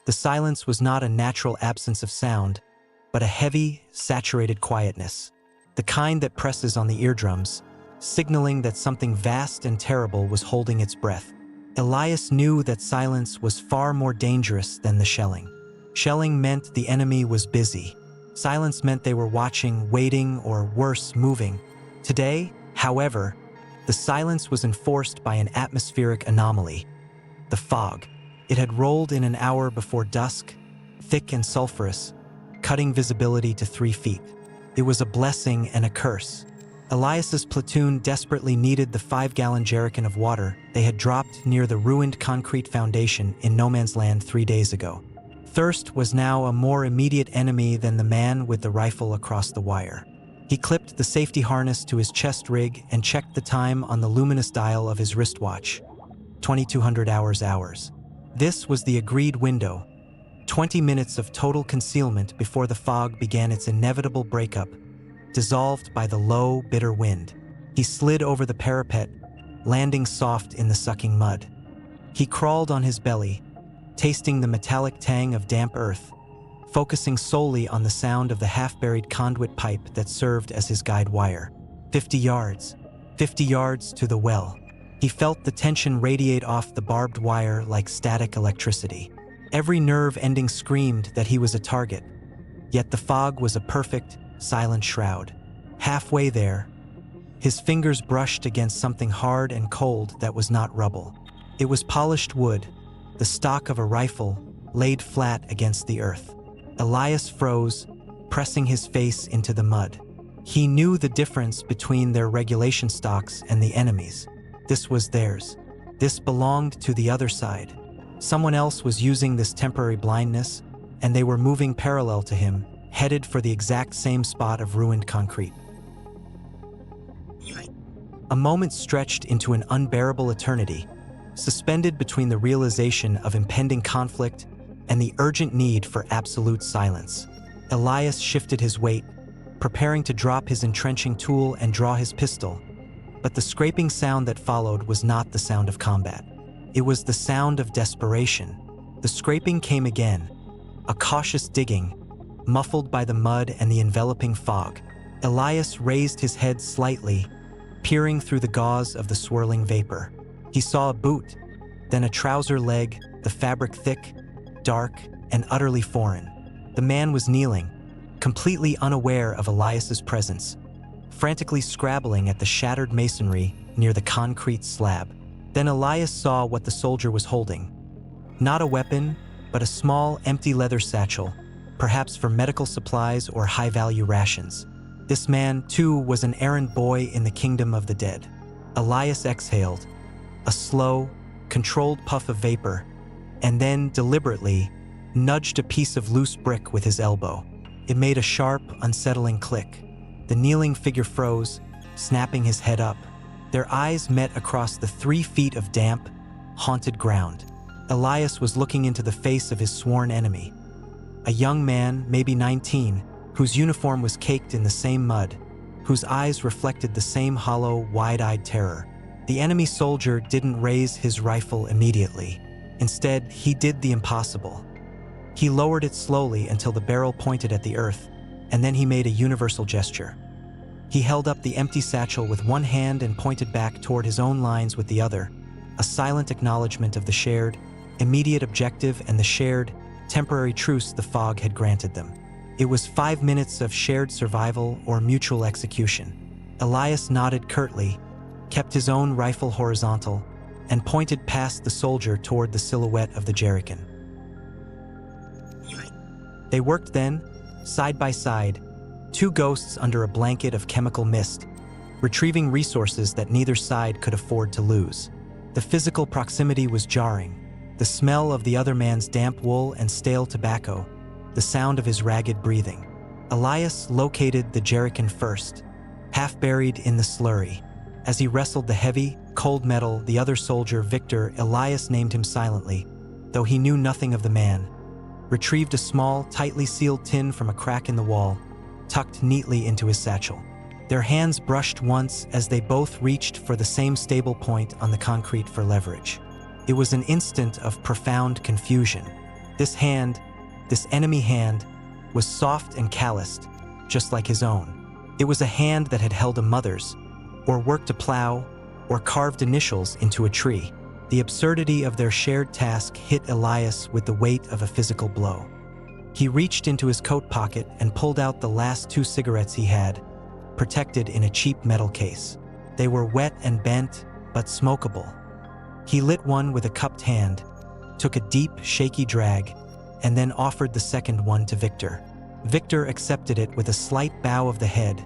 The silence was not a natural absence of sound, but a heavy, saturated quietness, the kind that presses on the eardrums, signaling that something vast and terrible was holding its breath. Elias knew that silence was far more dangerous than the shelling. Shelling meant the enemy was busy. Silence meant they were watching, waiting, or worse, moving. Today, however, the silence was enforced by an atmospheric anomaly: the fog. It had rolled in an hour before dusk, thick and sulfurous, cutting visibility to 3 feet. It was a blessing and a curse. Elias's platoon desperately needed the 5-gallon jerrycan of water they had dropped near the ruined concrete foundation in no man's land 3 days ago. Thirst was now a more immediate enemy than the man with the rifle across the wire. He clipped the safety harness to his chest rig and checked the time on the luminous dial of his wristwatch. 2200 hours. This was the agreed window. 20 minutes of total concealment before the fog began its inevitable breakup, dissolved by the low, bitter wind. He slid over the parapet, landing soft in the sucking mud. He crawled on his belly, tasting the metallic tang of damp earth, focusing solely on the sound of the half-buried conduit pipe that served as his guide wire. 50 yards. 50 yards to the well. He felt the tension radiate off the barbed wire like static electricity. Every nerve ending screamed that he was a target. Yet the fog was a perfect, silent shroud. Halfway there, his fingers brushed against something hard and cold that was not rubble. It was polished wood, the stock of a rifle, laid flat against the earth. Elias froze, pressing his face into the mud. He knew the difference between their regulation stocks and the enemy's. This was theirs. This belonged to the other side. Someone else was using this temporary blindness, and they were moving parallel to him, headed for the exact same spot of ruined concrete. A moment stretched into an unbearable eternity, suspended between the realization of impending conflict and the urgent need for absolute silence. Elias shifted his weight, preparing to drop his entrenching tool and draw his pistol. But the scraping sound that followed was not the sound of combat. It was the sound of desperation. The scraping came again, a cautious digging, muffled by the mud and the enveloping fog. Elias raised his head slightly, peering through the gauze of the swirling vapor. He saw a boot, then a trouser leg, the fabric thick, dark, and utterly foreign. The man was kneeling, completely unaware of Elias's presence, frantically scrabbling at the shattered masonry near the concrete slab. Then Elias saw what the soldier was holding. Not a weapon, but a small, empty leather satchel, perhaps for medical supplies or high-value rations. This man, too, was an errand boy in the kingdom of the dead. Elias exhaled, a slow, controlled puff of vapor, and then, deliberately, nudged a piece of loose brick with his elbow. It made a sharp, unsettling click. The kneeling figure froze, snapping his head up. Their eyes met across the 3 feet of damp, haunted ground. Elias was looking into the face of his sworn enemy. A young man, maybe 19, whose uniform was caked in the same mud, whose eyes reflected the same hollow, wide-eyed terror. The enemy soldier didn't raise his rifle immediately. Instead, he did the impossible. He lowered it slowly until the barrel pointed at the earth, and then he made a universal gesture. He held up the empty satchel with one hand and pointed back toward his own lines with the other, a silent acknowledgement of the shared, immediate objective and the shared, temporary truce the fog had granted them. It was 5 minutes of shared survival or mutual execution. Elias nodded curtly, kept his own rifle horizontal, and pointed past the soldier toward the silhouette of the jerrycan. They worked then, side by side, 2 ghosts under a blanket of chemical mist, retrieving resources that neither side could afford to lose. The physical proximity was jarring, the smell of the other man's damp wool and stale tobacco, the sound of his ragged breathing. Elias located the jerrycan first, half buried in the slurry. As he wrestled the heavy, cold metal, the other soldier, Victor, Elias named him silently, though he knew nothing of the man, retrieved a small, tightly sealed tin from a crack in the wall, tucked neatly into his satchel. Their hands brushed once as they both reached for the same stable point on the concrete for leverage. It was an instant of profound confusion. This hand, this enemy hand, was soft and calloused, just like his own. It was a hand that had held a mother's, or worked a plow, or carved initials into a tree. The absurdity of their shared task hit Elias with the weight of a physical blow. He reached into his coat pocket and pulled out the last 2 cigarettes he had, protected in a cheap metal case. They were wet and bent, but smokable. He lit one with a cupped hand, took a deep, shaky drag, and then offered the second one to Victor. Victor accepted it with a slight bow of the head,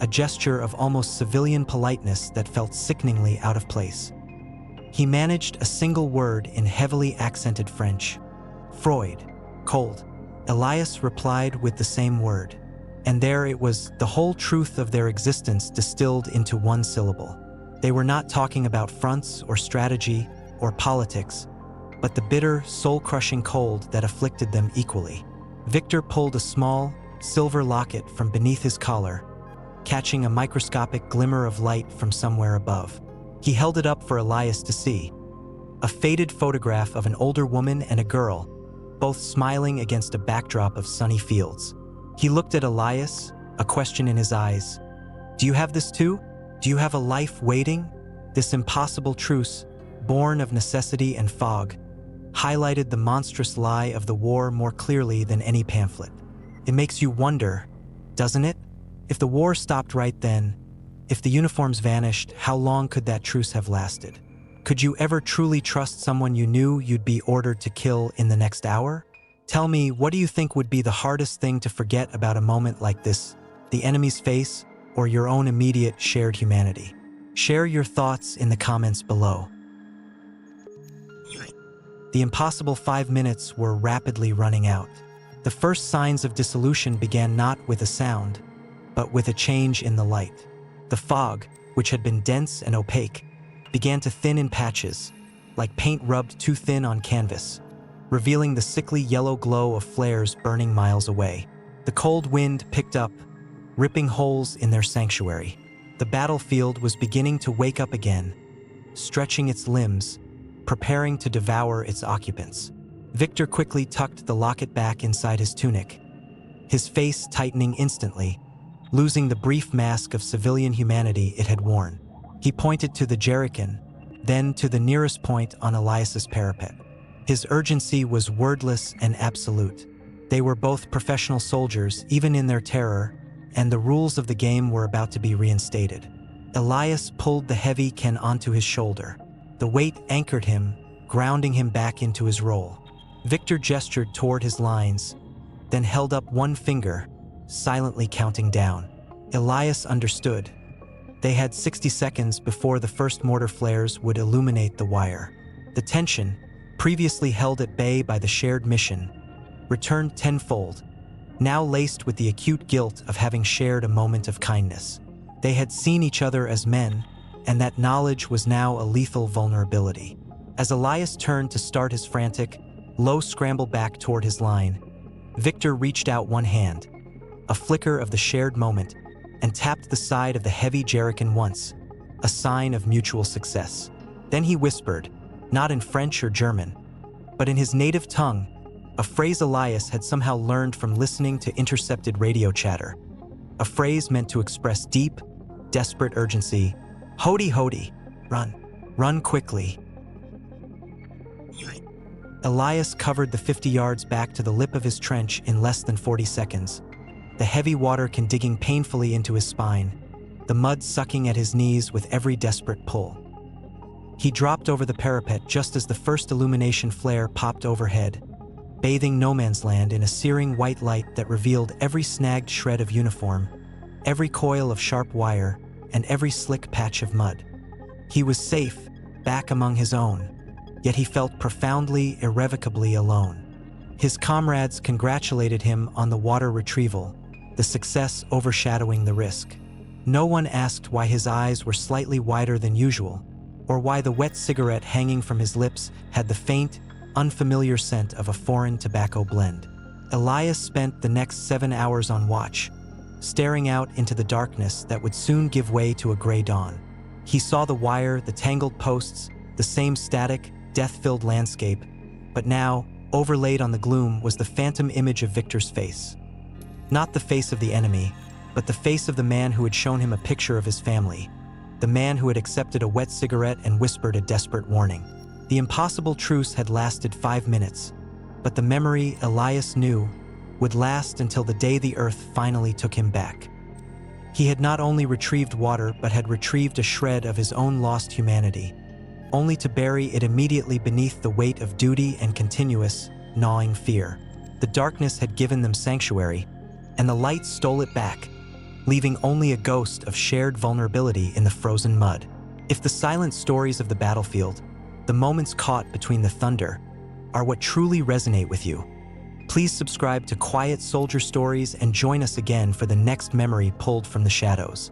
a gesture of almost civilian politeness that felt sickeningly out of place. He managed a single word in heavily accented French. Freud. Cold. Elias replied with the same word. And there it was, the whole truth of their existence distilled into one syllable. They were not talking about fronts or strategy or politics, but the bitter, soul-crushing cold that afflicted them equally. Victor pulled a small, silver locket from beneath his collar, catching a microscopic glimmer of light from somewhere above. He held it up for Elias to see. A faded photograph of an older woman and a girl, both smiling against a backdrop of sunny fields. He looked at Elias, a question in his eyes. "Do you have this too? Do you have a life waiting?" This impossible truce, born of necessity and fog, highlighted the monstrous lie of the war more clearly than any pamphlet. It makes you wonder, doesn't it? If the war stopped right then, if the uniforms vanished, how long could that truce have lasted? Could you ever truly trust someone you knew you'd be ordered to kill in the next hour? Tell me, what do you think would be the hardest thing to forget about a moment like this? The enemy's face, or your own immediate shared humanity? Share your thoughts in the comments below. The impossible 5 minutes were rapidly running out. The first signs of dissolution began not with a sound, but with a change in the light. The fog, which had been dense and opaque, began to thin in patches, like paint rubbed too thin on canvas, revealing the sickly yellow glow of flares burning miles away. The cold wind picked up, ripping holes in their sanctuary. The battlefield was beginning to wake up again, stretching its limbs, preparing to devour its occupants. Victor quickly tucked the locket back inside his tunic, his face tightening instantly, losing the brief mask of civilian humanity it had worn. He pointed to the jerrycan, then to the nearest point on Elias's parapet. His urgency was wordless and absolute. They were both professional soldiers, even in their terror, and the rules of the game were about to be reinstated. Elias pulled the heavy can onto his shoulder. The weight anchored him, grounding him back into his role. Victor gestured toward his lines, then held up one finger, silently counting down. Elias understood. They had 60 seconds before the first mortar flares would illuminate the wire. The tension, previously held at bay by the shared mission, returned tenfold, now laced with the acute guilt of having shared a moment of kindness. They had seen each other as men, and that knowledge was now a lethal vulnerability. As Elias turned to start his frantic, low scramble back toward his line, Victor reached out one hand, a flicker of the shared moment, and tapped the side of the heavy jerrycan once, a sign of mutual success. Then he whispered, not in French or German, but in his native tongue, a phrase Elias had somehow learned from listening to intercepted radio chatter. A phrase meant to express deep, desperate urgency. "Hody, hody, run, run quickly." Elias covered the 50 yards back to the lip of his trench in less than 40 seconds, the heavy water digging painfully into his spine, the mud sucking at his knees with every desperate pull. He dropped over the parapet just as the first illumination flare popped overhead, bathing no man's land in a searing white light that revealed every snagged shred of uniform, every coil of sharp wire, and every slick patch of mud. He was safe, back among his own, yet he felt profoundly, irrevocably alone. His comrades congratulated him on the water retrieval, the success overshadowing the risk. No one asked why his eyes were slightly wider than usual, or why the wet cigarette hanging from his lips had the faint, unfamiliar scent of a foreign tobacco blend. Elias spent the next 7 hours on watch, staring out into the darkness that would soon give way to a gray dawn. He saw the wire, the tangled posts, the same static, death-filled landscape, but now, Overlaid on the gloom was the phantom image of Victor's face. Not the face of the enemy, but the face of the man who had shown him a picture of his family, the man who had accepted a wet cigarette and whispered a desperate warning. The impossible truce had lasted 5 minutes, but the memory Elias knew would last until the day the earth finally took him back. He had not only retrieved water, but had retrieved a shred of his own lost humanity, only to bury it immediately beneath the weight of duty and continuous, gnawing fear. The darkness had given them sanctuary, and the light stole it back, leaving only a ghost of shared vulnerability in the frozen mud. If the silent stories of the battlefield, the moments caught between the thunder, are what truly resonate with you, please subscribe to Quiet Soldier Stories and join us again for the next memory pulled from the shadows.